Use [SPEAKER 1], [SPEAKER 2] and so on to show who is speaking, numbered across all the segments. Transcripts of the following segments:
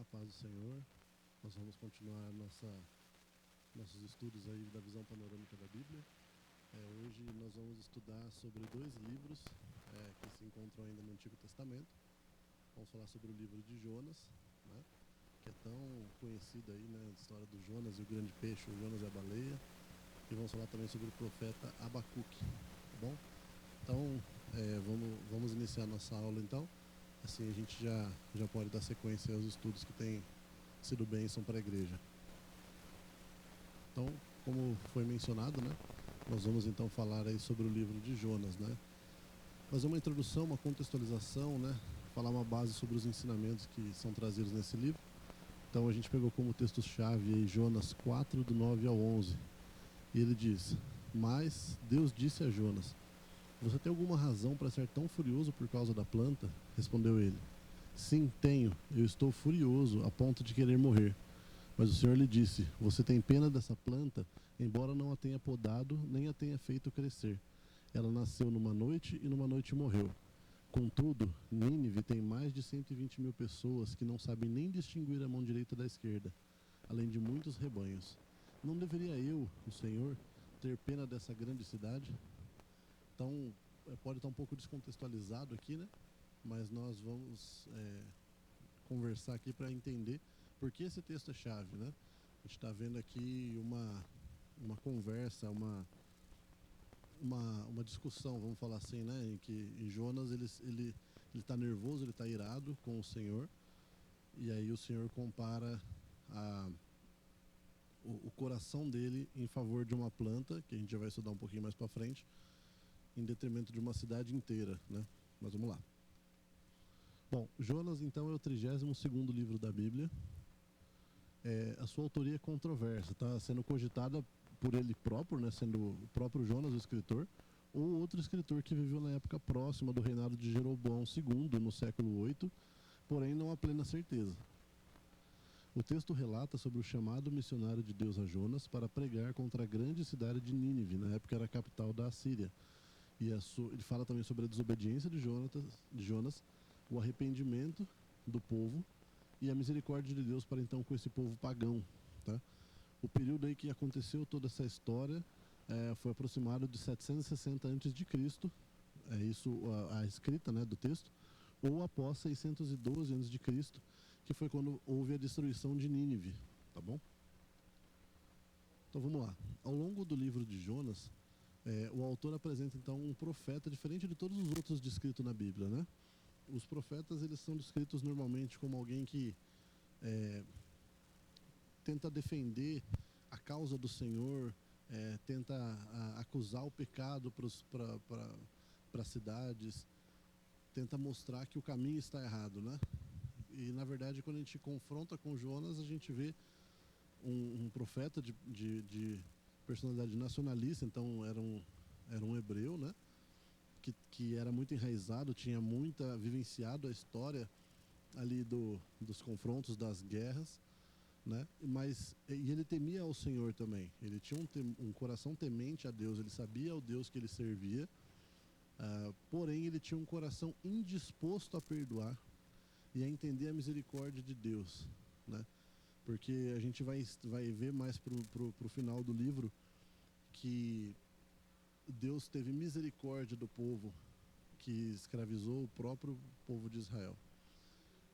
[SPEAKER 1] paz do Senhor. Nós vamos continuar nossos estudos aí da visão panorâmica da Bíblia. Hoje nós vamos estudar sobre dois livros que se encontram ainda no Antigo Testamento. Vamos falar sobre o livro de Jonas, né, que é tão conhecido aí, né, a história do Jonas e o grande peixe, o Jonas e a baleia. E vamos falar também sobre o profeta Abacuque, tá bom? Então, vamos iniciar nossa aula então. Assim a gente já pode dar sequência aos estudos que têm sido bênção para a igreja. Então, como foi mencionado, né, nós vamos então falar aí sobre o livro de Jonas, né? Fazer uma introdução, uma contextualização, né? Falar uma base sobre os ensinamentos que são trazidos nesse livro. Então a gente pegou como texto-chave aí Jonas 4, do 9 ao 11. E ele diz: Mas Deus disse a Jonas: Você tem alguma razão para ser tão furioso por causa da planta? Respondeu ele: Sim, tenho. Eu estou furioso a ponto de querer morrer. Mas o Senhor lhe disse: Você tem pena dessa planta, embora não a tenha podado, nem a tenha feito crescer. Ela nasceu numa noite e numa noite morreu. Contudo, Nínive tem mais de 120 mil pessoas que não sabem nem distinguir a mão direita da esquerda, além de muitos rebanhos. Não deveria eu, o Senhor, ter pena dessa grande cidade? Então, pode estar um pouco descontextualizado aqui, né? Mas nós vamos conversar aqui para entender por que esse texto é chave, né? A gente está vendo aqui uma conversa, uma discussão, vamos falar assim, né? Em que Jonas ele está nervoso, ele está irado com o Senhor, e aí o Senhor compara o coração dele em favor de uma planta, que a gente já vai estudar um pouquinho mais para frente, em detrimento de uma cidade inteira, né? Mas vamos lá. Bom, Jonas então é o 32º livro da Bíblia. A sua autoria é controversa, está sendo cogitada por ele próprio, né, sendo o próprio Jonas o escritor, ou outro escritor que viveu na época próxima do reinado de Jeroboão II, no século 8, porém não há plena certeza. O texto relata sobre o chamado missionário de Deus a Jonas para pregar contra a grande cidade de Nínive, na época era a capital da Assíria. E ele fala também sobre a desobediência de Jonas, o arrependimento do povo e a misericórdia de Deus para então com esse povo pagão, tá? O período aí que aconteceu toda essa história foi aproximado de 760 a.C., é isso a escrita, né, do texto, ou após 612 a.C., que foi quando houve a destruição de Nínive, tá bom? Então vamos lá. Ao longo do livro de Jonas, o autor apresenta então um profeta diferente de todos os outros descritos na Bíblia, né? Os profetas, eles são descritos normalmente como alguém que tenta defender a causa do Senhor, tenta acusar o pecado para as cidades, tenta mostrar que o caminho está errado, né? E na verdade, quando a gente confronta com Jonas, a gente vê um profeta de personalidade nacionalista. Então era um hebreu, né? Que era muito enraizado, tinha vivenciado a história ali dos confrontos, das guerras, né? E ele temia ao Senhor também. Ele tinha um coração temente a Deus. Ele sabia o Deus que ele servia, porém ele tinha um coração indisposto a perdoar e a entender a misericórdia de Deus, né? Porque a gente vai ver mais pro final do livro que Deus teve misericórdia do povo que escravizou o próprio povo de Israel.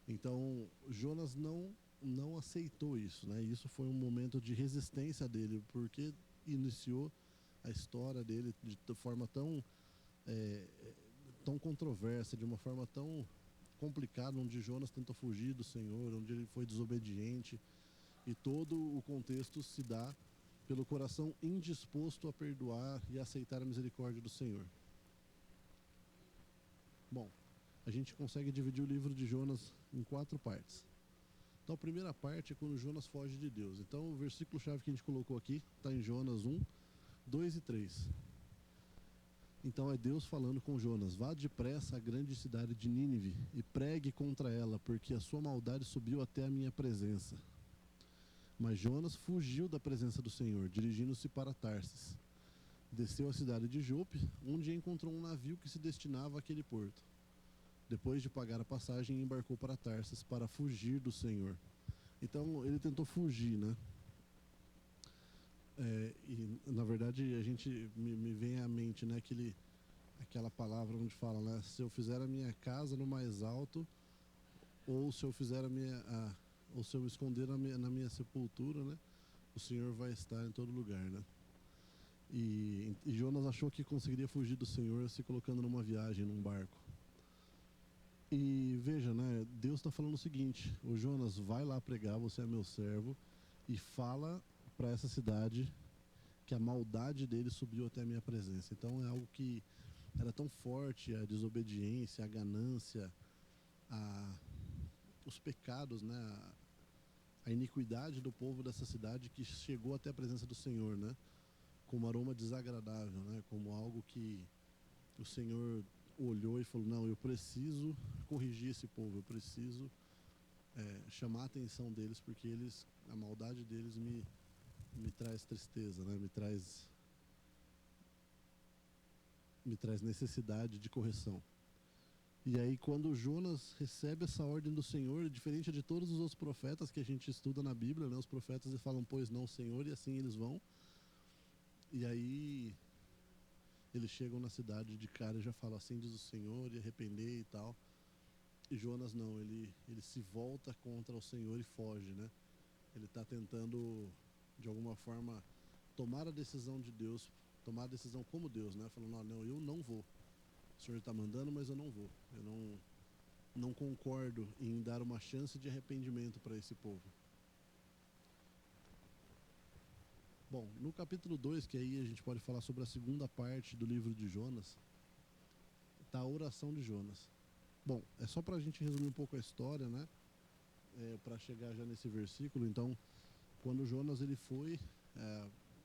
[SPEAKER 1] Então Jonas não aceitou isso, né? Isso foi um momento de resistência dele, porque iniciou a história dele de forma tão controversa, de uma forma tão complicada, onde Jonas tentou fugir do Senhor, onde ele foi desobediente, e todo o contexto se dá pelo coração indisposto a perdoar e aceitar a misericórdia do Senhor. Bom, a gente consegue dividir o livro de Jonas em 4 partes. Então a primeira parte é quando Jonas foge de Deus. Então o versículo-chave que a gente colocou aqui está em Jonas 1, 2 e 3. Então é Deus falando com Jonas: Vá depressa à grande cidade de Nínive e pregue contra ela, porque a sua maldade subiu até a minha presença. Mas Jonas fugiu da presença do Senhor, dirigindo-se para Tarsis. Desceu à cidade de Jope, onde encontrou um navio que se destinava àquele porto. Depois de pagar a passagem, embarcou para Tarsis para fugir do Senhor. Então ele tentou fugir, né? E na verdade a gente me vem à mente, né, aquela palavra onde fala, né, se eu fizer a minha casa no mais alto, ou se eu fizer ou se eu me esconder na minha sepultura, né, o Senhor vai estar em todo lugar, né? E Jonas achou que conseguiria fugir do Senhor se colocando numa viagem, num barco. E veja, né, Deus está falando o seguinte: o Jonas, vai lá pregar, você é meu servo, e fala para essa cidade que a maldade dele subiu até a minha presença. Então é algo que era tão forte, a desobediência, a ganância, a, os pecados, né, a iniquidade do povo dessa cidade, que chegou até a presença do Senhor, né, como aroma desagradável, né, como algo que o Senhor olhou e falou: não, eu preciso corrigir esse povo, eu preciso chamar a atenção deles, porque a maldade deles me traz tristeza, né, me traz necessidade de correção. E aí, quando Jonas recebe essa ordem do Senhor, diferente de todos os outros profetas que a gente estuda na Bíblia, né, os profetas falam: pois não, Senhor, e assim eles vão. E aí eles chegam na cidade de cara e já falam: assim diz o Senhor, e arrepender e tal. E Jonas não, ele se volta contra o Senhor e foge, né? Ele está tentando, de alguma forma, tomar a decisão de Deus, tomar a decisão como Deus, né? Falando: não, eu não vou. O Senhor está mandando, mas eu não vou. Eu não concordo em dar uma chance de arrependimento para esse povo. Bom, no capítulo 2, que aí a gente pode falar sobre a segunda parte do livro de Jonas, está a oração de Jonas. Bom, é só para a gente resumir um pouco a história, né? Para chegar já nesse versículo. Então, quando Jonas ele foi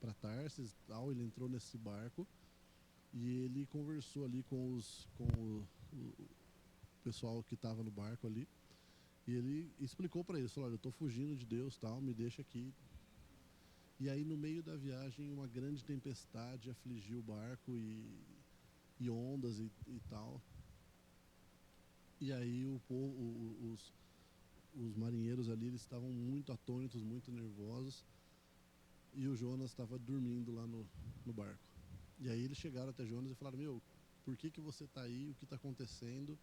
[SPEAKER 1] para Tarsis, tal, ele entrou nesse barco e ele conversou ali com o pessoal que estava no barco ali, e ele explicou para eles: falou: olha, eu estou fugindo de Deus, tal, me deixa aqui. E aí, no meio da viagem, uma grande tempestade afligiu o barco e ondas e tal. E aí os marinheiros ali, eles estavam muito atônitos, muito nervosos, e o Jonas estava dormindo lá no barco. E aí eles chegaram até Jonas e falaram: meu, por que você está aí? O que está acontecendo?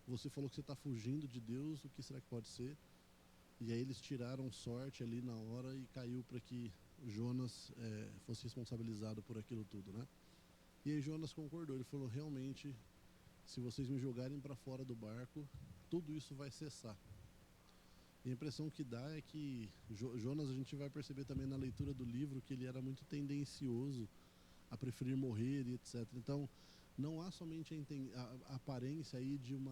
[SPEAKER 1] Você falou que você está fugindo de Deus, o que será que pode ser? E aí eles tiraram sorte ali na hora e caiu para que Jonas fosse responsabilizado por aquilo tudo, né? E aí Jonas concordou, ele falou: realmente, se vocês me jogarem para fora do barco, tudo isso vai cessar. E a impressão que dá é que Jonas, a gente vai perceber também na leitura do livro que ele era muito tendencioso a preferir morrer e etc. Então, não há somente a aparência aí de um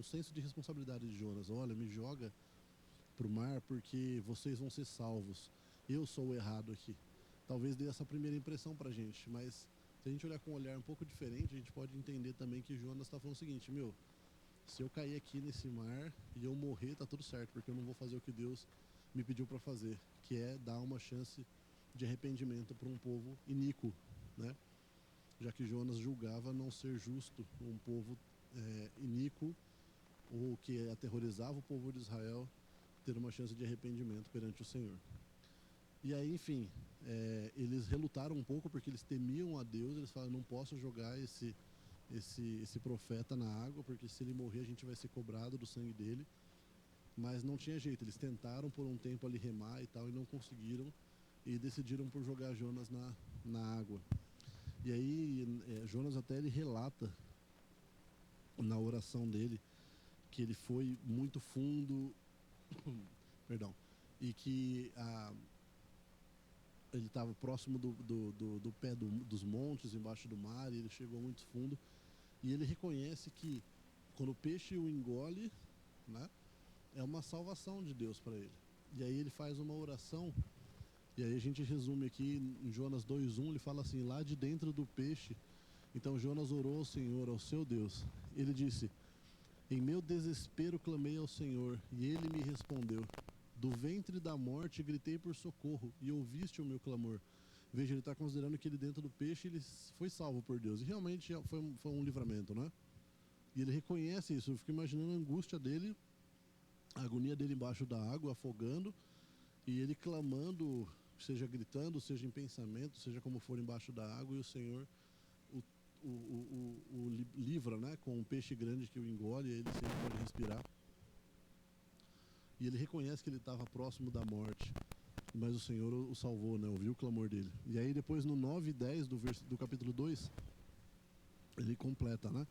[SPEAKER 1] senso de responsabilidade de Jonas. Olha, me joga para o mar porque vocês vão ser salvos. Eu sou o errado aqui. Talvez dê essa primeira impressão para a gente, mas se a gente olhar com um olhar um pouco diferente, a gente pode entender também que Jonas está falando o seguinte: meu, se eu cair aqui nesse mar e eu morrer, tá tudo certo, porque eu não vou fazer o que Deus me pediu para fazer, que é dar uma chance de arrependimento para um povo iníquo, né? Já que Jonas julgava não ser justo um povo iníquo ou que aterrorizava o povo de Israel ter uma chance de arrependimento perante o Senhor. E aí, enfim, eles relutaram um pouco porque eles temiam a Deus. Eles falaram: não posso jogar esse profeta na água, porque se ele morrer a gente vai ser cobrado do sangue dele. Mas não tinha jeito, eles tentaram por um tempo ali remar e tal, e não conseguiram, e decidiram por jogar Jonas na água. E aí Jonas até ele relata na oração dele que ele foi muito fundo perdão, e que ele estava próximo do pé dos montes, embaixo do mar, e ele chegou muito fundo. E ele reconhece que quando o peixe o engole, né, é uma salvação de Deus para ele. E aí ele faz uma oração, e aí a gente resume aqui em Jonas 2:1, ele fala assim: lá de dentro do peixe, então Jonas orou ao Senhor, ao seu Deus. Ele disse: em meu desespero clamei ao Senhor, e ele me respondeu. Do ventre da morte gritei por socorro, e ouviste o meu clamor. Veja, ele está considerando que ele dentro do peixe ele foi salvo por Deus. E realmente foi um livramento, né? E ele reconhece isso. Eu fico imaginando a angústia dele a agonia dele embaixo da água, afogando, e ele clamando, seja gritando, seja em pensamento, seja como for embaixo da água, e o Senhor o livra, né, com um peixe grande que o engole, e ele sempre pode respirar. E ele reconhece que ele estava próximo da morte, mas o Senhor o salvou, né, ouviu o clamor dele. E aí depois no 9 e 10 do capítulo 2, ele completa, né?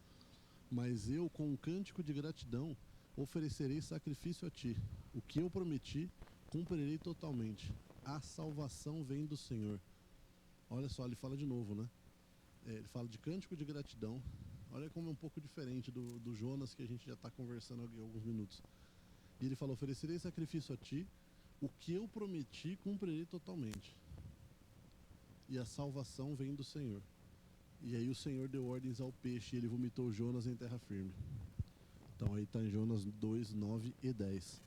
[SPEAKER 1] Mas eu, com um cântico de gratidão, oferecerei sacrifício a ti. O que eu prometi, cumprirei totalmente. A salvação vem do Senhor. Olha só, ele fala de novo, né? Ele fala de cântico de gratidão. Olha como é um pouco diferente do Jonas, que a gente já está conversando há alguns minutos. E ele fala, oferecerei sacrifício a ti. O que eu prometi, cumprirei totalmente. E a salvação vem do Senhor. E aí o Senhor deu ordens ao peixe e ele vomitou Jonas em terra firme. Então aí está em Jonas 2, 9 e 10.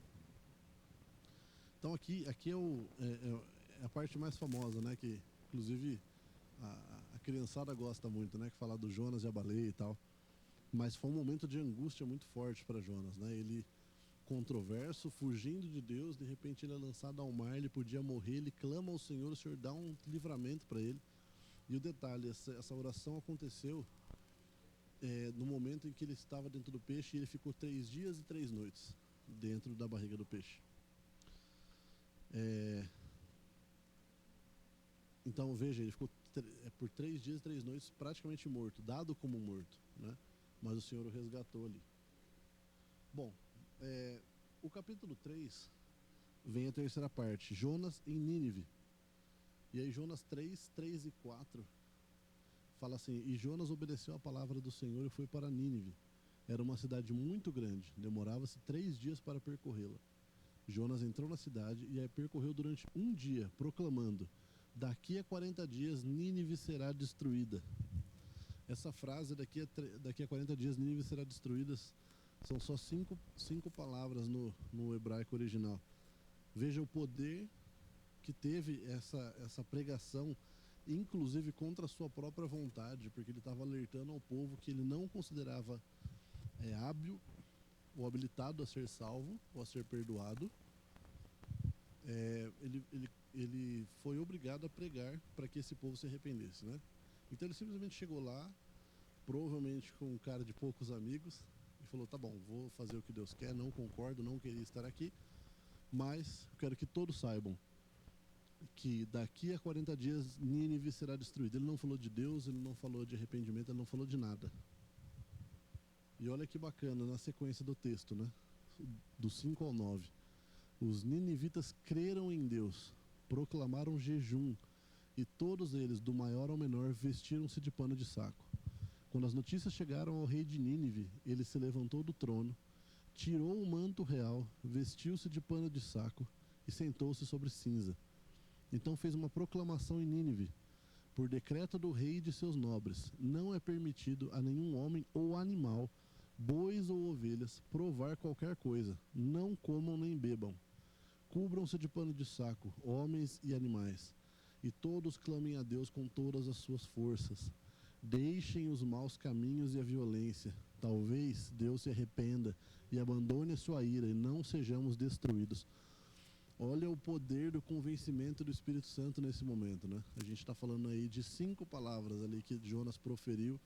[SPEAKER 1] Então aqui é a parte mais famosa, né? Que inclusive a criançada gosta muito, né? Que fala do Jonas e a baleia e tal. Mas foi um momento de angústia muito forte para Jonas, né? Ele, controverso, fugindo de Deus, de repente ele é lançado ao mar, ele podia morrer, ele clama ao Senhor, o Senhor dá um livramento para ele. E o detalhe, essa oração aconteceu no momento em que ele estava dentro do peixe, e ele ficou 3 dias e 3 noites dentro da barriga do peixe. Então veja, ele ficou por 3 dias e 3 noites praticamente morto, dado como morto, né? Mas o Senhor o resgatou ali. Bom, o capítulo 3 vem a terceira parte, Jonas em Nínive. E aí Jonas 3, 3 e 4 fala assim, e Jonas obedeceu a palavra do Senhor e foi para Nínive. Era uma cidade muito grande, demorava-se 3 dias para percorrê-la. Jonas entrou na cidade e a percorreu durante 1 dia, proclamando, daqui a 40 dias Nínive será destruída. Essa frase, daqui a 40 dias Nínive será destruída, são só cinco palavras no hebraico original. Veja o poder que teve essa pregação, inclusive contra a sua própria vontade, porque ele estava alertando ao povo que ele não considerava hábil ou habilitado a ser salvo ou a ser perdoado. Ele foi obrigado a pregar para que esse povo se arrependesse, né? Então ele simplesmente chegou lá, provavelmente com um cara de poucos amigos, e falou, tá bom, vou fazer o que Deus quer, não concordo, não queria estar aqui, mas eu quero que todos saibam que daqui a 40 dias Nínive será destruída. Ele não falou de Deus, ele não falou de arrependimento, ele não falou de nada. E olha que bacana, na sequência do texto, né? Do 5 ao 9. Os ninivitas creram em Deus, proclamaram jejum, e todos eles, do maior ao menor, vestiram-se de pano de saco. Quando as notícias chegaram ao rei de Nínive, ele se levantou do trono, tirou o manto real, vestiu-se de pano de saco e sentou-se sobre cinza. Então fez uma proclamação em Nínive, por decreto do rei e de seus nobres, não é permitido a nenhum homem ou animal, bois ou ovelhas, provar qualquer coisa, não comam nem bebam. Cubram-se de pano de saco, homens e animais, e todos clamem a Deus com todas as suas forças. Deixem os maus caminhos e a violência. Talvez Deus se arrependa e abandone a sua ira e não sejamos destruídos. Olha o poder do convencimento do Espírito Santo nesse momento, né? A gente está falando aí de 5 palavras ali que Jonas proferiu.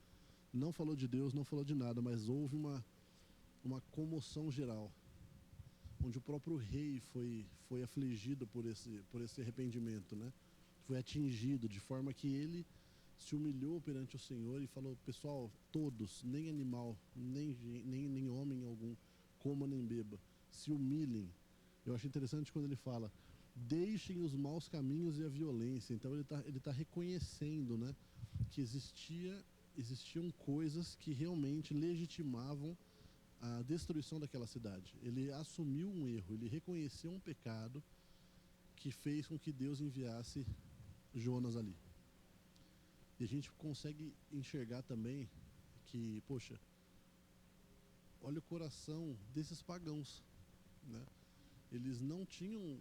[SPEAKER 1] Não falou de Deus, não falou de nada, mas houve uma comoção geral, onde o próprio rei foi afligido por esse arrependimento, né? Foi atingido, de forma que ele se humilhou perante o Senhor e falou, pessoal, todos, nem animal, nem homem algum, coma nem beba, se humilhem. Eu acho interessante quando ele fala, deixem os maus caminhos e a violência. Então ele tá reconhecendo, né, que existiam coisas que realmente legitimavam a destruição daquela cidade. Ele assumiu um erro, ele reconheceu um pecado que fez com que Deus enviasse Jonas ali. E a gente consegue enxergar também que, poxa, olha o coração desses pagãos, né? Eles não tinham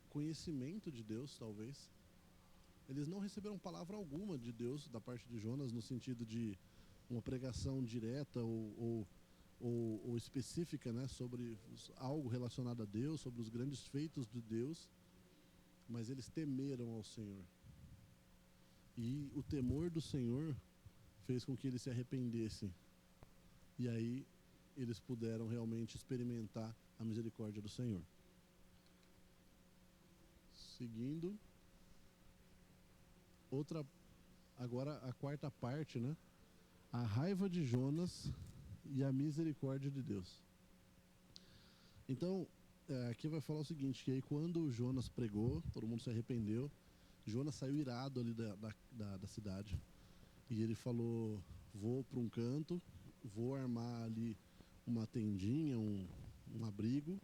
[SPEAKER 1] conhecimento de Deus, talvez. Eles não receberam palavra alguma de Deus da parte de Jonas, no sentido de uma pregação direta ou ou específica, né, sobre algo relacionado a Deus, sobre os grandes feitos de Deus, mas eles temeram ao Senhor. E o temor do Senhor fez com que eles se arrependessem. E aí eles puderam realmente experimentar a misericórdia do Senhor. Seguindo, agora a quarta parte, né? A raiva de Jonas e a misericórdia de Deus. Então, aqui vai falar o seguinte, que aí quando Jonas pregou, todo mundo se arrependeu, Jonas saiu irado ali da cidade. E ele falou, vou para um canto, vou armar ali uma tendinha, um abrigo,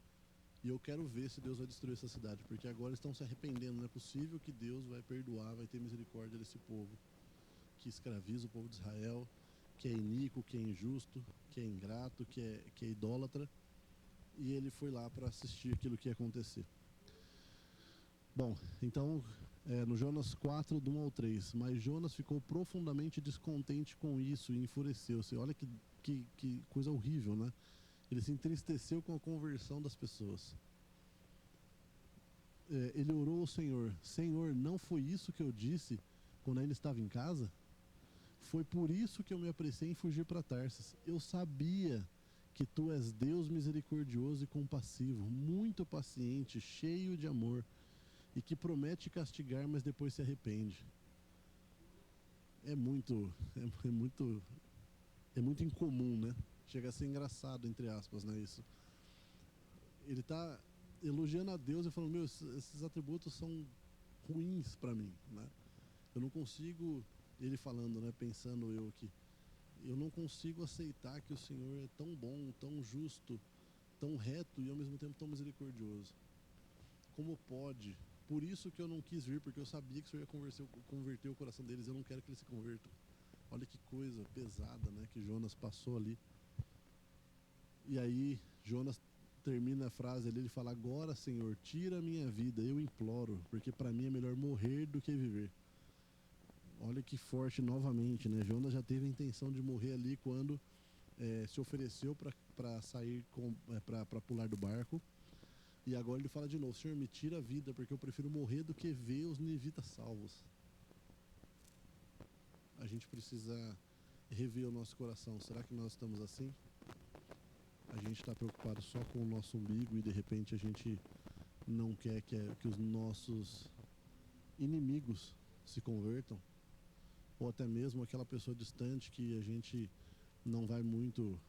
[SPEAKER 1] e eu quero ver se Deus vai destruir essa cidade, porque agora estão se arrependendo, não é possível que Deus vai perdoar, vai ter misericórdia desse povo, que escraviza o povo de Israel, que é iníquo, que é injusto, que é ingrato, que é idólatra, e ele foi lá para assistir aquilo que ia acontecer. Bom, então, no Jonas 4, do 1 ao 3, mas Jonas ficou profundamente descontente com isso e enfureceu-se. Olha que coisa horrível, né? Ele se entristeceu com a conversão das pessoas. Ele orou ao Senhor, Senhor, não foi isso que eu disse quando ainda estava em casa? Foi por isso que eu me apressei em fugir para Tarsis. Eu sabia que tu és Deus misericordioso e compassivo, muito paciente, cheio de amor, e que promete castigar, mas depois se arrepende. É muito incomum, né? Chega a ser engraçado, entre aspas, né? Isso. Ele está elogiando a Deus e falando, meu, esses atributos são ruins para mim, né? Eu não consigo, ele falando, né? Pensando eu aqui, eu não consigo aceitar que o Senhor é tão bom, tão justo, tão reto e ao mesmo tempo tão misericordioso. Como pode? Por isso que eu não quis vir, porque eu sabia que o Senhor ia converter o coração deles. Eu não quero que eles se convertam. Olha que coisa pesada, né, que Jonas passou ali. E aí Jonas termina a frase ali, ele fala, agora, Senhor, tira a minha vida, eu imploro, porque para mim é melhor morrer do que viver. Olha que forte novamente, né? Jonas já teve a intenção de morrer ali quando se ofereceu para sair, para pular do barco. E agora ele fala de novo, Senhor, me tira a vida, porque eu prefiro morrer do que ver os ninivitas salvos. A gente precisa rever o nosso coração. Será que nós estamos assim? A gente está preocupado só com o nosso umbigo e de repente a gente não quer que os nossos inimigos se convertam? Ou até mesmo aquela pessoa distante que a gente não vai muito,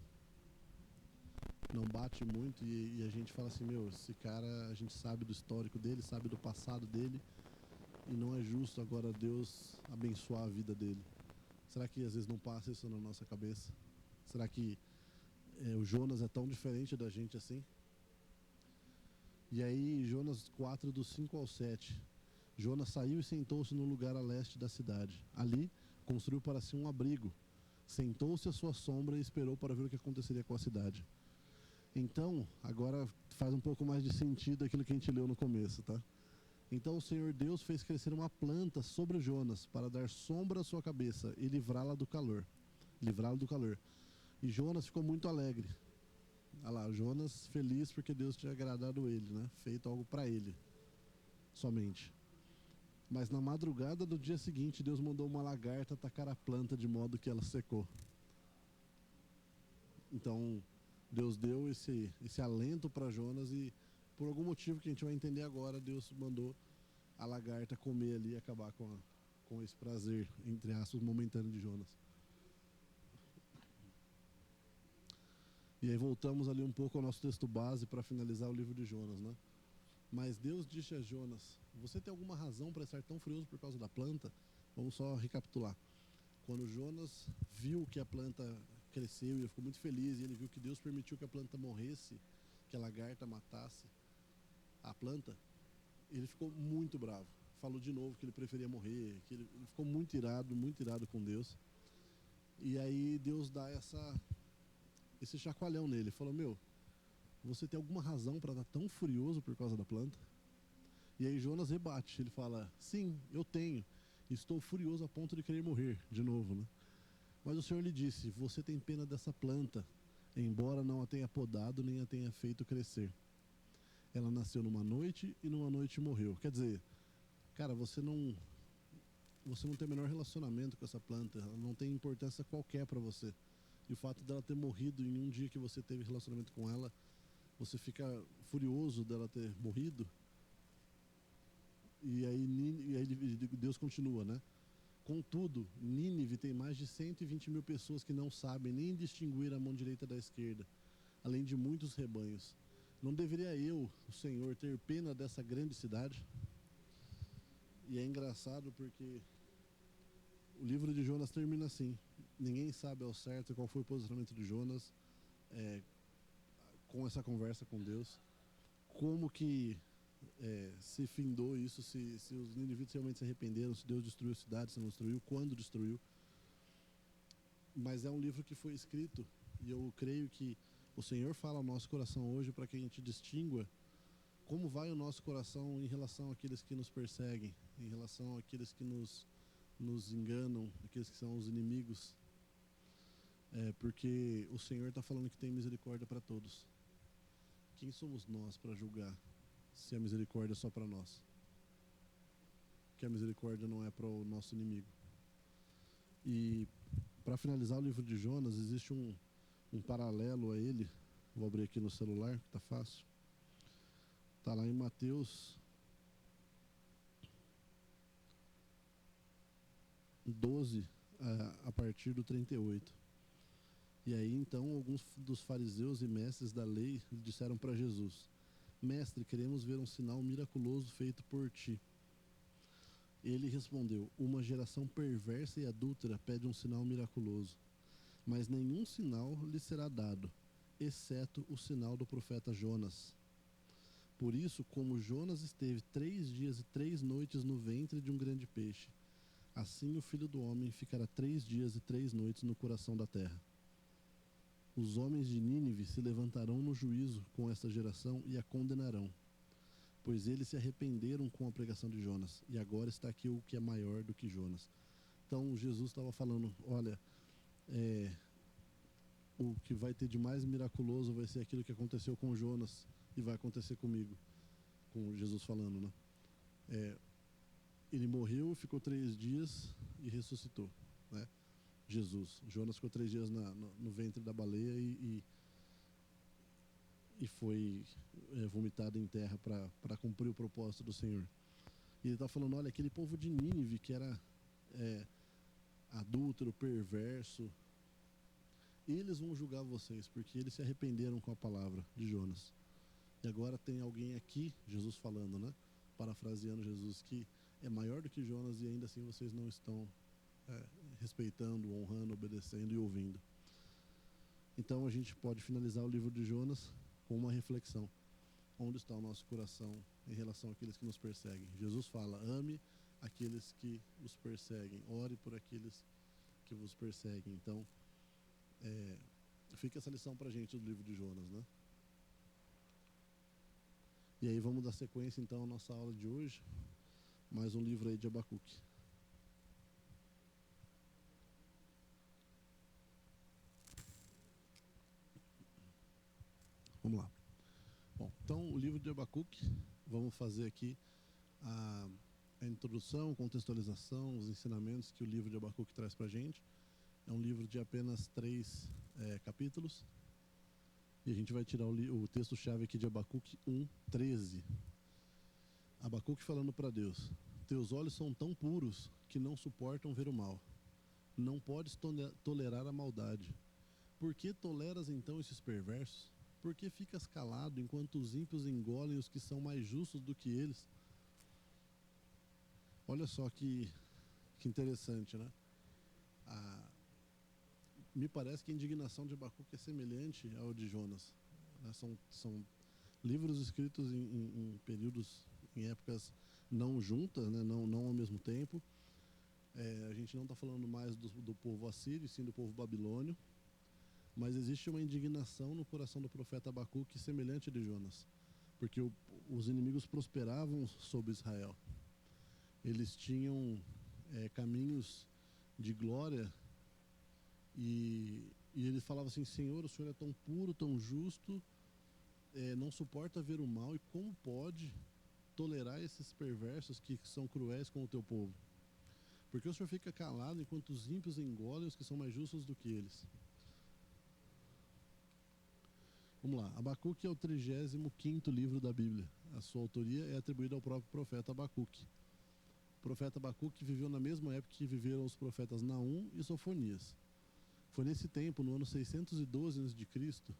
[SPEAKER 1] não bate muito e a gente fala assim, meu, esse cara, a gente sabe do histórico dele, sabe do passado dele e não é justo agora Deus abençoar a vida dele. Será que às vezes não passa isso na nossa cabeça? Será que o Jonas é tão diferente da gente assim? E aí Jonas 4, do 5 ao 7, Jonas saiu e sentou-se num lugar a leste da cidade. Ali construiu para si um abrigo, sentou-se à sua sombra e esperou para ver o que aconteceria com a cidade. Então, agora faz um pouco mais de sentido aquilo que a gente leu no começo, tá? Então o Senhor Deus fez crescer uma planta sobre Jonas para dar sombra à sua cabeça e livrá-lo do calor. E Jonas ficou muito alegre. Olha lá, Jonas feliz porque Deus tinha agradado ele, né? Feito algo para ele, somente. Mas na madrugada do dia seguinte, Deus mandou uma lagarta atacar a planta de modo que ela secou. Então, Deus deu esse alento para Jonas e, por algum motivo que a gente vai entender agora, Deus mandou a lagarta comer ali e acabar com esse prazer, entre aspas, momentâneo de Jonas. E aí voltamos ali um pouco ao nosso texto base para finalizar o livro de Jonas, né? Mas Deus disse a Jonas, você tem alguma razão para estar tão furioso por causa da planta? Vamos só recapitular. Quando Jonas viu que a planta cresceu e ele ficou muito feliz, e ele viu que Deus permitiu que a planta morresse, que a lagarta matasse a planta, ele ficou muito bravo. Falou de novo que ele preferia morrer, que ele ficou muito irado com Deus. E aí Deus dá esse chacoalhão nele. Falou, meu, você tem alguma razão para estar tão furioso por causa da planta? E aí Jonas rebate, ele fala, sim, eu tenho. Estou furioso a ponto de querer morrer de novo, né? Mas o Senhor lhe disse, você tem pena dessa planta, embora não a tenha podado nem a tenha feito crescer. Ela nasceu numa noite e numa noite morreu. Quer dizer, cara, você não tem o menor relacionamento com essa planta, ela não tem importância qualquer para você. E o fato dela ter morrido em um dia que você teve relacionamento com ela, você fica furioso dela ter morrido. E aí Deus continua, né? Contudo, Nínive tem mais de 120 mil pessoas que não sabem nem distinguir a mão direita da esquerda, além de muitos rebanhos. Não deveria eu, o Senhor, ter pena dessa grande cidade? E é engraçado porque o livro de Jonas termina assim. Ninguém sabe ao certo qual foi o posicionamento de Jonas com essa conversa com Deus. Como que se findou isso, se os ninivitas realmente se arrependeram, se Deus destruiu a cidade, se não destruiu, quando destruiu. Mas é um livro que foi escrito e eu creio que o Senhor fala ao nosso coração hoje para que a gente distingua como vai o nosso coração em relação àqueles que nos perseguem, em relação àqueles que nos enganam, aqueles que são os inimigos. Porque o Senhor está falando que tem misericórdia para todos. Quem somos nós para julgar se a misericórdia é só para nós? Que a misericórdia não é para o nosso inimigo. E para finalizar o livro de Jonas, existe um paralelo a ele. Vou abrir aqui no celular, que está fácil. Está lá em Mateus 12, a partir do 38. E aí então alguns dos fariseus e mestres da lei disseram para Jesus: Mestre, queremos ver um sinal miraculoso feito por ti. Ele respondeu: Uma geração perversa e adúltera pede um sinal miraculoso, mas nenhum sinal lhe será dado, exceto o sinal do profeta Jonas. Por isso, como Jonas esteve 3 dias e 3 noites no ventre de um grande peixe, assim o Filho do Homem ficará 3 dias e 3 noites no coração da terra. Os homens de Nínive se levantarão no juízo com esta geração e a condenarão, pois eles se arrependeram com a pregação de Jonas, e agora está aqui o que é maior do que Jonas. Então Jesus estava falando, olha, o que vai ter de mais miraculoso vai ser aquilo que aconteceu com Jonas e vai acontecer comigo, com Jesus falando, né? Ele morreu, ficou 3 dias e ressuscitou, né? Jesus. Jonas ficou 3 dias no ventre da baleia e foi vomitado em terra para cumprir o propósito do Senhor. E ele está falando, olha, aquele povo de Nínive que era adúltero, perverso, eles vão julgar vocês, porque eles se arrependeram com a palavra de Jonas. E agora tem alguém aqui, Jesus falando, né? Parafraseando Jesus, que é maior do que Jonas e ainda assim vocês não estão respeitando, honrando, obedecendo e ouvindo. Então a gente pode finalizar o livro de Jonas com uma reflexão. Onde está o nosso coração em relação àqueles que nos perseguem? Jesus fala, ame aqueles que os perseguem, ore por aqueles que vos perseguem. Então, fica essa lição pra gente do livro de Jonas, né? E aí vamos dar sequência então à nossa aula de hoje. Mais um livro aí de Abacuque. Vamos lá. Bom, então o livro de Abacuque, vamos fazer aqui a introdução, contextualização, os ensinamentos que o livro de Abacuque traz pra gente. É um livro de apenas 3 capítulos. E a gente vai tirar o texto-chave aqui de Abacuque 1:13. Abacuque falando para Deus: Teus olhos são tão puros que não suportam ver o mal. Não podes tolerar a maldade. Por que toleras então esses perversos? Por que ficas calado enquanto os ímpios engolem os que são mais justos do que eles? Olha só que interessante, né? Me parece que a indignação de Abacuque é semelhante ao de Jonas. Né? São livros escritos em períodos, em épocas não juntas, né? não ao mesmo tempo. A gente não está falando mais do povo assírio, sim do povo babilônio. Mas existe uma indignação no coração do profeta Abacuque semelhante a de Jonas. Porque os inimigos prosperavam sobre Israel. Eles tinham caminhos de glória e E ele falava assim: Senhor, o Senhor é tão puro, tão justo, não suporta ver o mal, e como pode tolerar esses perversos que são cruéis com o teu povo? Porque o Senhor fica calado enquanto os ímpios engolem os que são mais justos do que eles. Vamos lá, Abacuque é o 35º livro da Bíblia. A sua autoria é atribuída ao próprio profeta Abacuque. O profeta Abacuque viveu na mesma época que viveram os profetas Naum e Sofonias. Foi nesse tempo, no ano 612 a.C.,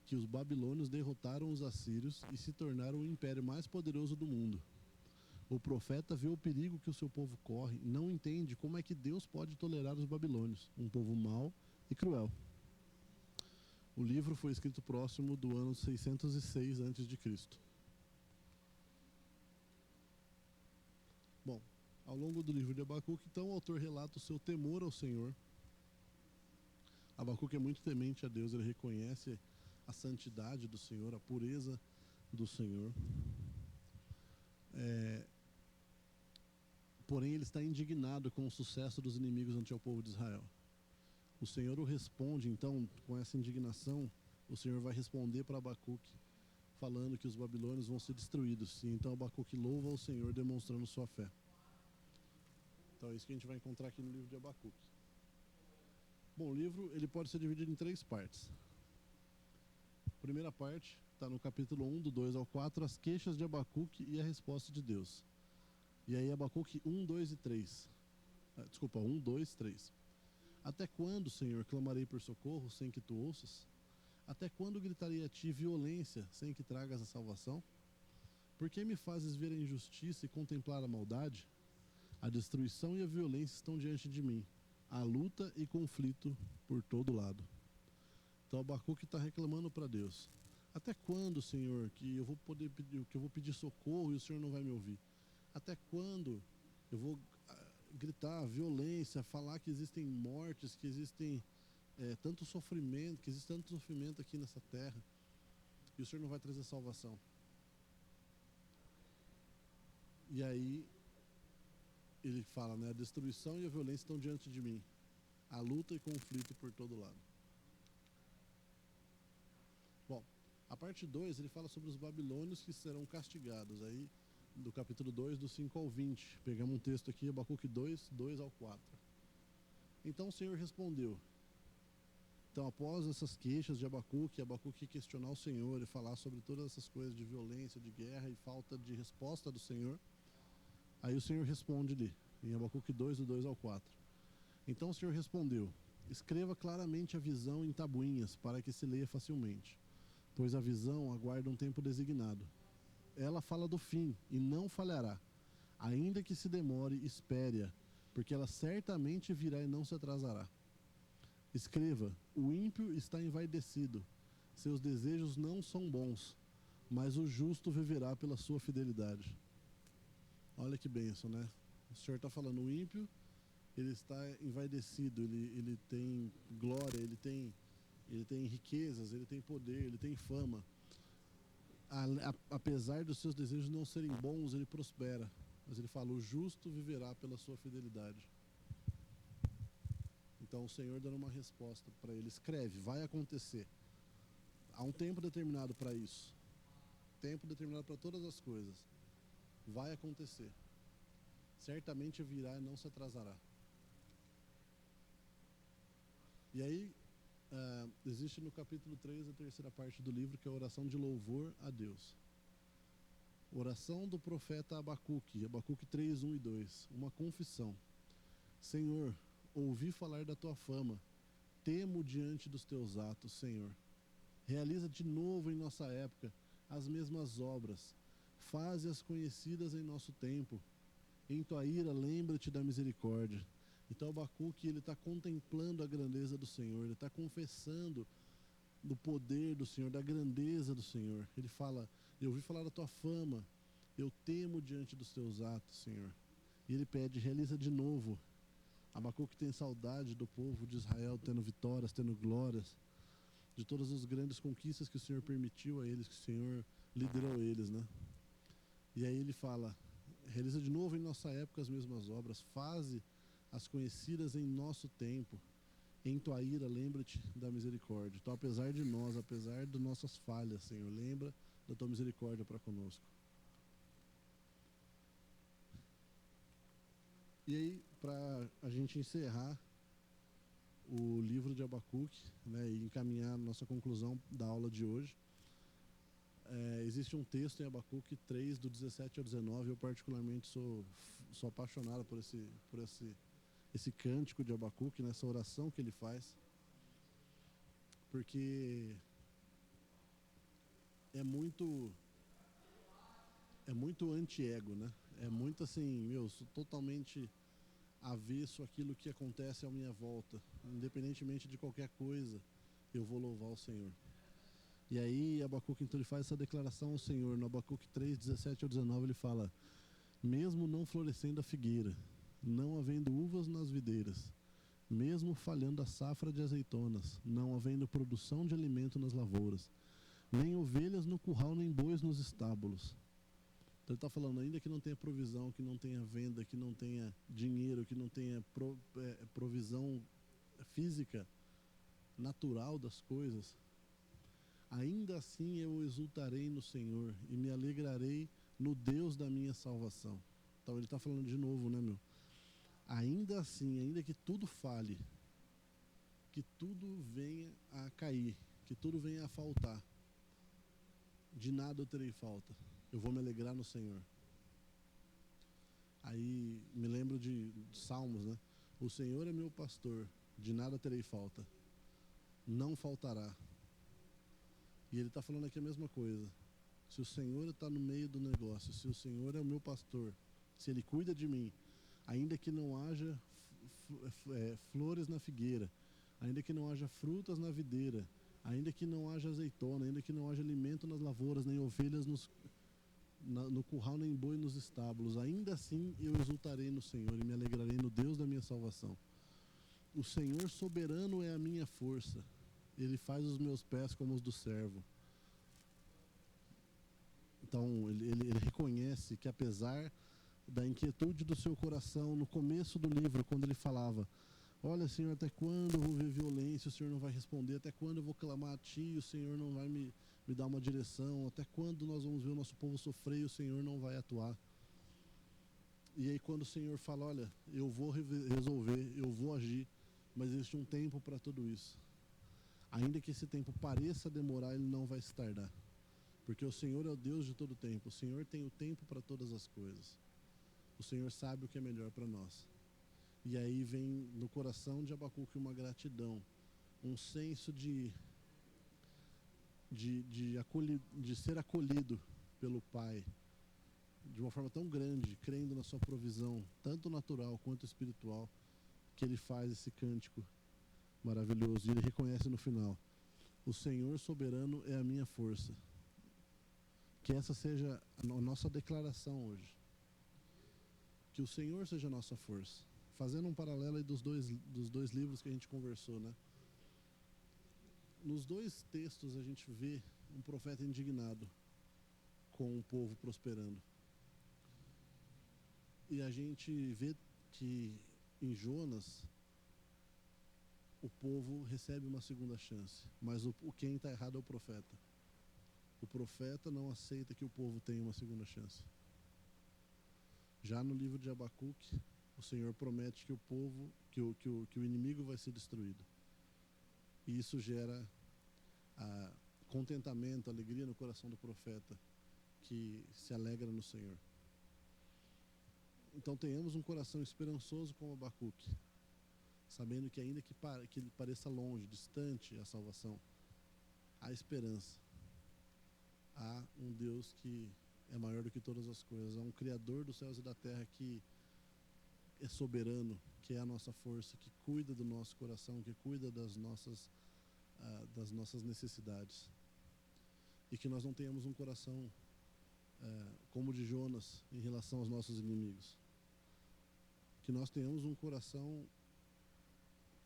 [SPEAKER 1] que os babilônios derrotaram os assírios e se tornaram o império mais poderoso do mundo. O profeta vê o perigo que o seu povo corre e não entende como é que Deus pode tolerar os babilônios, um povo mau e cruel. O livro foi escrito próximo do ano 606 a.C. Bom, ao longo do livro de Abacuque, então, o autor relata o seu temor ao Senhor. Abacuque é muito temente a Deus, ele reconhece a santidade do Senhor, a pureza do Senhor. Porém, ele está indignado com o sucesso dos inimigos ante o povo de Israel. O Senhor o responde, então, com essa indignação, o Senhor vai responder para Abacuque, falando que os babilônios vão ser destruídos. E então Abacuque louva ao Senhor, demonstrando sua fé. Então é isso que a gente vai encontrar aqui no livro de Abacuque. Bom, o livro ele pode ser dividido em 3 partes. A primeira parte está no capítulo 1, do 2 ao 4, as queixas de Abacuque e a resposta de Deus. E aí Abacuque 1, 2 e 3. Desculpa, 1, 2, 3. Até quando, Senhor, clamarei por socorro sem que tu ouças? Até quando gritarei a ti violência sem que tragas a salvação? Por que me fazes ver a injustiça e contemplar a maldade? A destruição e a violência estão diante de mim. Há luta e conflito por todo lado. Então Abacuque está reclamando para Deus. Até quando, Senhor, que eu vou pedir socorro e o Senhor não vai me ouvir? Até quando eu vou gritar violência, falar que existem mortes, que existem tanto sofrimento, que existe tanto sofrimento aqui nessa terra, e o Senhor não vai trazer salvação? E aí ele fala, né, a destruição e a violência estão diante de mim, a luta e conflito por todo lado. Bom, a parte 2 ele fala sobre os babilônios que serão castigados. Aí do capítulo 2, do 5 ao 20. Pegamos um texto aqui, Abacuque 2, 2 ao 4. Então o Senhor respondeu. Então, após essas queixas de Abacuque questionar o Senhor e falar sobre todas essas coisas de violência, de guerra e falta de resposta do Senhor, aí o Senhor responde-lhe, em Abacuque 2, do 2 ao 4. Então o Senhor respondeu: escreva claramente a visão em tabuinhas, para que se leia facilmente, pois a visão aguarda um tempo designado. Ela fala do fim e não falhará. Ainda que se demore, espere-a, porque ela certamente virá e não se atrasará. Escreva: o ímpio está envaidecido, seus desejos não são bons, mas o justo viverá pela sua fidelidade. Olha que bênção, né? O Senhor está falando, o ímpio, ele está envaidecido, ele tem glória, ele tem riquezas, ele tem poder, ele tem fama. Apesar dos seus desejos não serem bons, ele prospera. Mas ele fala, o justo viverá pela sua fidelidade. Então o Senhor dando uma resposta para ele, escreve, vai acontecer. Há um tempo determinado para isso. Tempo determinado para todas as coisas. Vai acontecer. Certamente virá e não se atrasará. E aí, existe no capítulo 3 a terceira parte do livro, que é a oração de louvor a Deus. Oração do profeta Abacuque, Abacuque 3, 1 e 2. Uma confissão. Senhor, ouvi falar da tua fama, temo diante dos teus atos, Senhor. Realiza de novo em nossa época as mesmas obras, faze-as conhecidas em nosso tempo. Em tua ira, lembra-te da misericórdia. Então Abacuque, ele está contemplando a grandeza do Senhor, ele está confessando do poder do Senhor, da grandeza do Senhor. Ele fala, eu ouvi falar da tua fama, eu temo diante dos teus atos, Senhor. E ele pede, realiza de novo. Abacuque tem saudade do povo de Israel tendo vitórias, tendo glórias, de todas as grandes conquistas que o Senhor permitiu a eles, que o Senhor liderou eles, né? E aí ele fala, realiza de novo em nossa época as mesmas obras, faze as conhecidas em nosso tempo. Em tua ira, lembra-te da misericórdia. Então, apesar de nós, apesar das nossas falhas, Senhor, lembra da tua misericórdia para conosco. E aí, para a gente encerrar o livro de Abacuque, né, e encaminhar a nossa conclusão da aula de hoje, existe um texto em Abacuque 3, do 17 ao 19. Eu particularmente sou apaixonado por esse cântico de Abacuque, nessa oração que ele faz, porque é muito anti-ego, né? É muito assim, sou totalmente avesso àquilo que acontece à minha volta. Independentemente de qualquer coisa, eu vou louvar o Senhor. E aí Abacuque, então, ele faz essa declaração ao Senhor. No Abacuque 3, 17 ao 19, ele fala: mesmo não florescendo a figueira, não havendo uvas nas videiras, mesmo falhando a safra de azeitonas, não havendo produção de alimento nas lavouras, nem ovelhas no curral, nem bois nos estábulos. Então ele está falando, ainda que não tenha provisão, que não tenha venda, que não tenha dinheiro, que não tenha provisão física, natural das coisas, ainda assim eu exultarei no Senhor e me alegrarei no Deus da minha salvação. Então ele está falando de novo, né, meu? Ainda assim, ainda que tudo falhe, que tudo venha a cair, que tudo venha a faltar, de nada eu terei falta. Eu vou me alegrar no Senhor. Aí me lembro de Salmos, né? O Senhor é meu pastor, de nada terei falta. Não faltará. E ele está falando aqui a mesma coisa. Se o Senhor está no meio do negócio, se o Senhor é o meu pastor, se Ele cuida de mim, ainda que não haja flores na figueira, ainda que não haja frutas na videira, ainda que não haja azeitona, ainda que não haja alimento nas lavouras, nem ovelhas no curral, nem boi nos estábulos, ainda assim eu exultarei no Senhor e me alegrarei no Deus da minha salvação. O Senhor soberano é a minha força, Ele faz os meus pés como os do servo. Então ele reconhece que, apesar da inquietude do seu coração, no começo do livro, quando ele falava: olha, Senhor, até quando eu vou ver violência, o Senhor não vai responder, até quando eu vou clamar a Ti, o Senhor não vai me dar uma direção, até quando nós vamos ver o nosso povo sofrer e o Senhor não vai atuar. E aí quando o Senhor fala: olha, eu vou resolver, eu vou agir, mas existe um tempo para tudo isso. Ainda que esse tempo pareça demorar, ele não vai se tardar. Porque o Senhor é o Deus de todo o tempo. O Senhor tem o tempo para todas as coisas. O Senhor sabe o que é melhor para nós. E aí vem no coração de Abacuque uma gratidão, um senso de ser acolhido pelo Pai de uma forma tão grande, crendo na sua provisão, tanto natural quanto espiritual, que ele faz esse cântico maravilhoso. E ele reconhece no final: o Senhor soberano é a minha força. Que essa seja a nossa declaração hoje. Que o Senhor seja a nossa força. Fazendo um paralelo aí dos dois livros que a gente conversou, né? Nos dois textos a gente vê um profeta indignado com o povo prosperando. E a gente vê que em Jonas o povo recebe uma segunda chance, mas quem está errado é o profeta. O profeta não aceita que o povo tenha uma segunda chance. Já no livro de Abacuque, o Senhor promete que o povo, que o inimigo vai ser destruído. E isso gera contentamento, alegria no coração do profeta, que se alegra no Senhor. Então tenhamos um coração esperançoso como Abacuque, sabendo que ainda que ele pareça longe, distante a salvação, há esperança. Há um Deus que é maior do que todas as coisas. Há um Criador dos céus e da terra que é soberano, que é a nossa força, que cuida do nosso coração, que cuida das nossas necessidades. E que nós não tenhamos um coração como o de Jonas em relação aos nossos inimigos. Que nós tenhamos um coração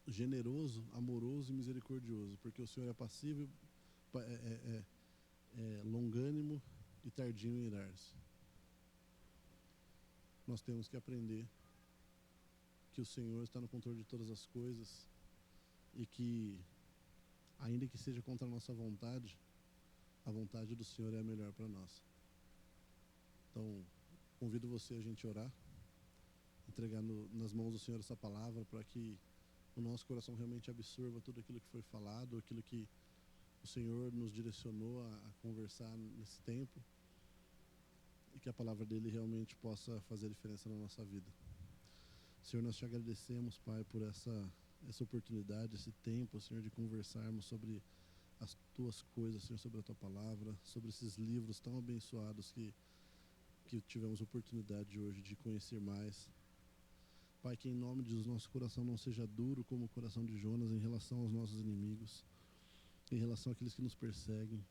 [SPEAKER 1] generoso, amoroso e misericordioso, porque o Senhor é passivo, longânimo e tardio em irar-se. Nós temos que aprender que o Senhor está no controle de todas as coisas e que, ainda que seja contra a nossa vontade, a vontade do Senhor é a melhor para nós. Então, convido você a gente orar, entregar nas mãos do Senhor essa palavra, para que o nosso coração realmente absorva tudo aquilo que foi falado, aquilo que o Senhor nos direcionou a conversar nesse tempo, e que a palavra dele realmente possa fazer diferença na nossa vida. Senhor, nós te agradecemos, Pai, por essa oportunidade, esse tempo, Senhor, de conversarmos sobre as tuas coisas, Senhor, sobre a tua palavra, sobre esses livros tão abençoados que tivemos oportunidade hoje de conhecer mais. Pai, que em nome de Jesus nosso coração não seja duro como o coração de Jonas em relação aos nossos inimigos, em relação àqueles que nos perseguem.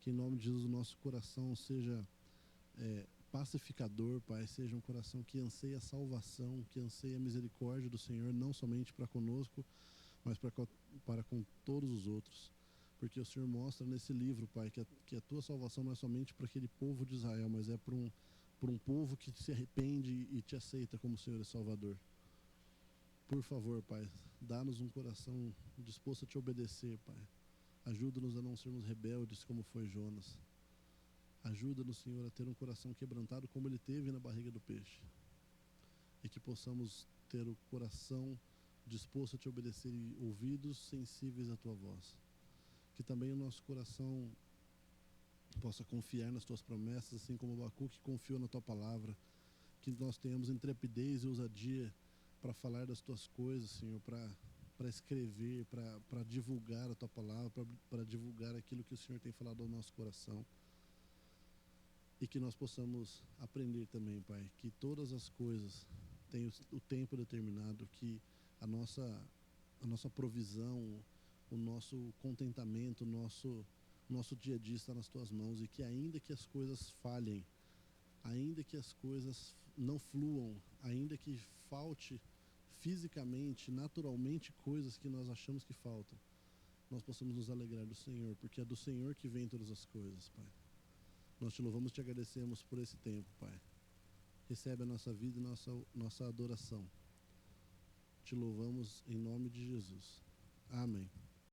[SPEAKER 1] Que em nome de Jesus o nosso coração seja pacificador, Pai, seja um coração que anseia a salvação, que anseia a misericórdia do Senhor, não somente para conosco, mas para com todos os outros. Porque o Senhor mostra nesse livro, Pai, que a tua salvação não é somente para aquele povo de Israel, mas é para um povo que se arrepende e te aceita como Senhor e Salvador. Por favor, Pai, dá-nos um coração disposto a te obedecer, Pai. Ajuda-nos a não sermos rebeldes como foi Jonas. Ajuda-nos, Senhor, a ter um coração quebrantado como ele teve na barriga do peixe. E que possamos ter o coração disposto a te obedecer e ouvidos sensíveis à tua voz. Que também o nosso coração possa confiar nas tuas promessas, assim como Abacuque confiou na tua palavra. Que nós tenhamos intrepidez e ousadia para falar das tuas coisas, Senhor, para escrever, para divulgar a tua palavra, para divulgar aquilo que o Senhor tem falado ao nosso coração. E que nós possamos aprender também, Pai, que todas as coisas têm o tempo determinado, que a nossa provisão, o nosso contentamento, o nosso dia a dia está nas tuas mãos, e que ainda que as coisas falhem, ainda que as coisas não fluam, ainda que falte fisicamente, naturalmente, coisas que nós achamos que faltam, nós possamos nos alegrar do Senhor, porque é do Senhor que vem todas as coisas, Pai. Nós te louvamos e te agradecemos por esse tempo, Pai. Recebe a nossa vida e nossa adoração. Te louvamos em nome de Jesus. Amém.